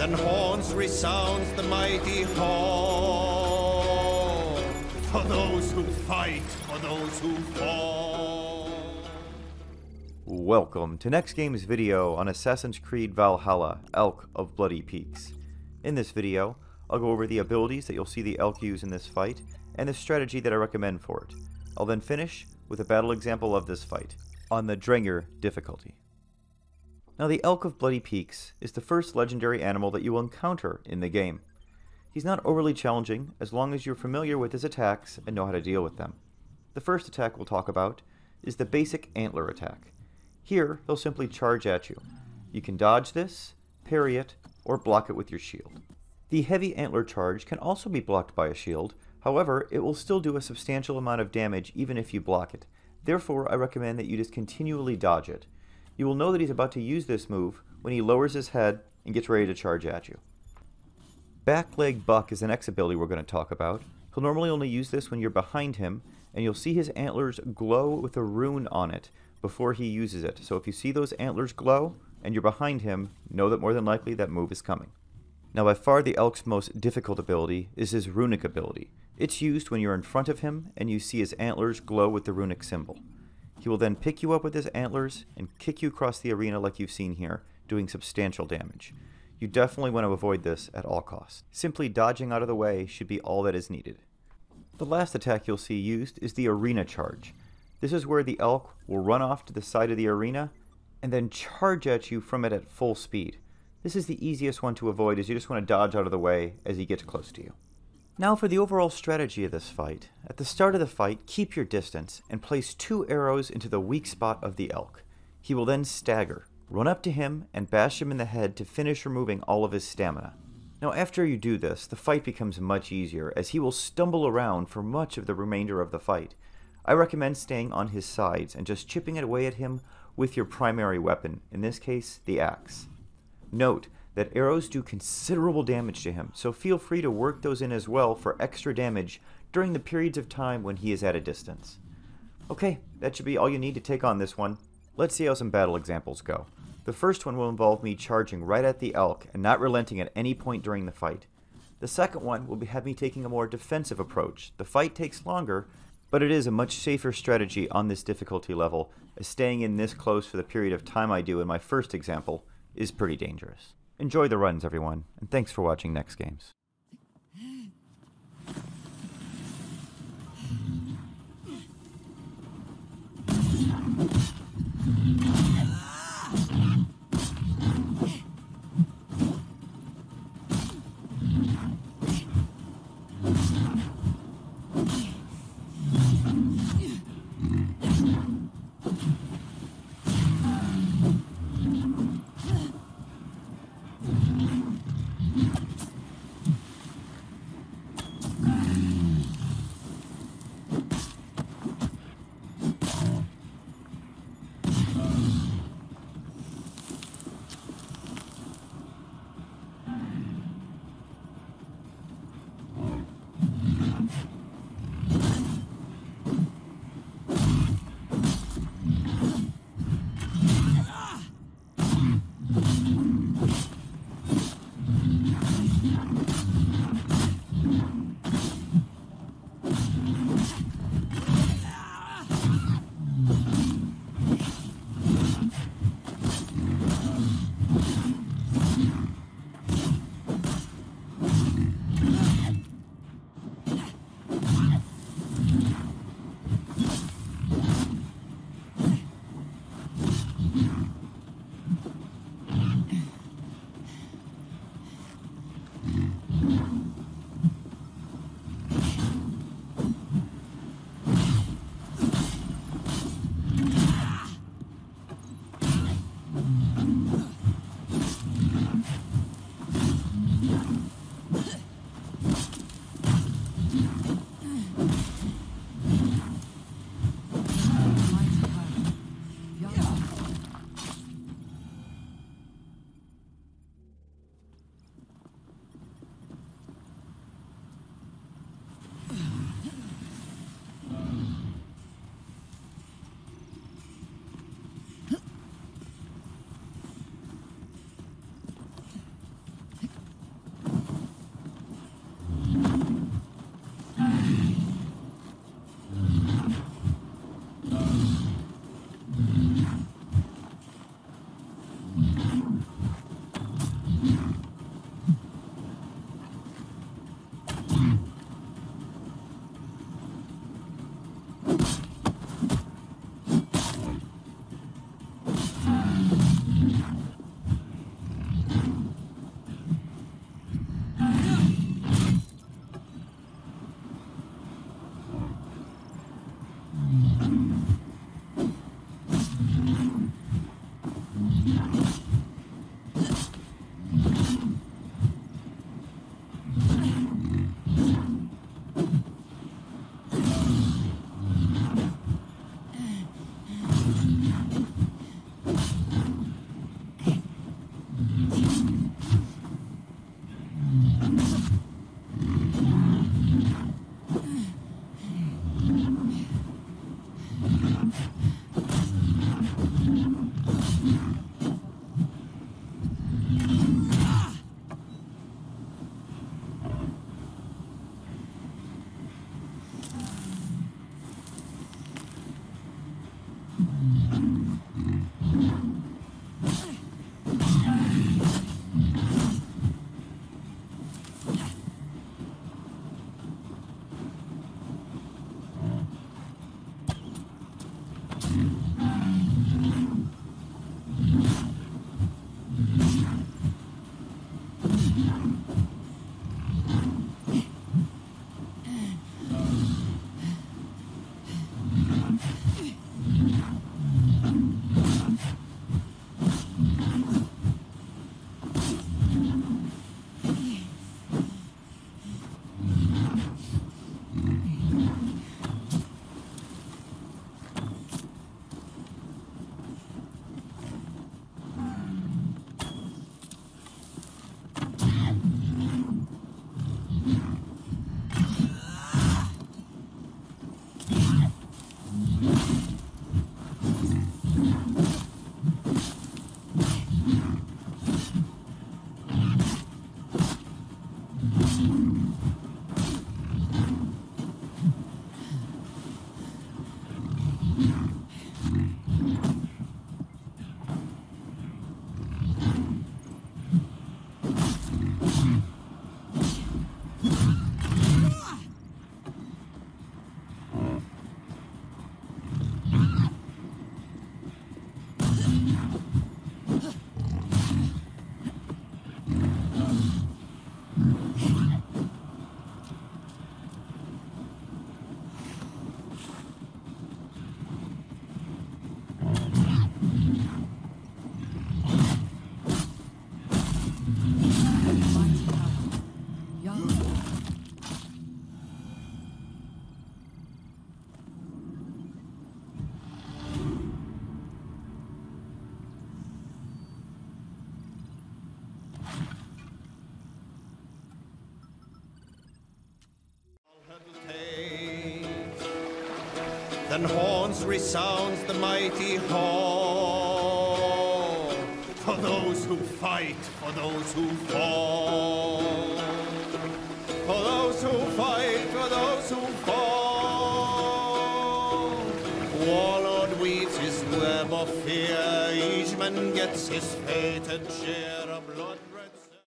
and horns resounds the mighty hall. For those who fight, for those who fall. Welcome to NEXTGames video on Assassin's Creed Valhalla, Elk of Bloody Peaks. In this video, I'll go over the abilities that you'll see the Elk use in this fight, and the strategy that I recommend for it. I'll then finish with a battle example of this fight, on the Drengr difficulty. Now the Elk of Bloody Peaks is the first legendary animal that you will encounter in the game. He's not overly challenging as long as you're familiar with his attacks and know how to deal with them. The first attack we'll talk about is the basic antler attack. Here, he'll simply charge at you. You can dodge this, parry it, or block it with your shield. The heavy antler charge can also be blocked by a shield, however, it will still do a substantial amount of damage even if you block it. Therefore, I recommend that you just continually dodge it. You will know that he's about to use this move when he lowers his head and gets ready to charge at you. Back Leg Buck is the next ability we're going to talk about. He'll normally only use this when you're behind him, and you'll see his antlers glow with a rune on it before he uses it. So if you see those antlers glow and you're behind him, know that more than likely that move is coming. Now by far the Elk's most difficult ability is his RUNIC ability. It's used when you're in front of him and you see his antlers glow with the runic symbol. He will then pick you up with his antlers and kick you across the arena like you've seen here, doing substantial damage. You definitely want to avoid this at all costs. Simply dodging out of the way should be all that is needed. The last attack you'll see used is the arena charge. This is where the Elk will run off to the side of the arena and then charge at you from it at full speed. This is the easiest one to avoid, as you just want to dodge out of the way as he gets close to you. Now for the overall strategy of this fight. At the start of the fight, keep your distance and place 2 arrows into the weak spot of the Elk. He will then stagger. Run up to him and bash him in the head to finish removing all of his stamina. Now after you do this, the fight becomes much easier, as he will stumble around for much of the remainder of the fight. I recommend staying on his sides and just chipping away at him with your primary weapon, in this case, the axe. Note that arrows do considerable damage to him, so feel free to work those in as well for extra damage during the periods of time when he is at a distance. Okay, that should be all you need to take on this one. Let's see how some battle examples go. The first one will involve me charging right at the Elk and not relenting at any point during the fight. The second one will have me taking a more defensive approach. The fight takes longer, but it is a much safer strategy on this difficulty level, as staying in this close for the period of time I do in my first example is pretty dangerous. Enjoy the runs, everyone, and thanks for watching NEXTGames. Then horns resounds the mighty hall, for those who fight, for those who fall, for those who fight, for those who fall. Warlord weaves his web of fear, each man gets his fated share of blood red.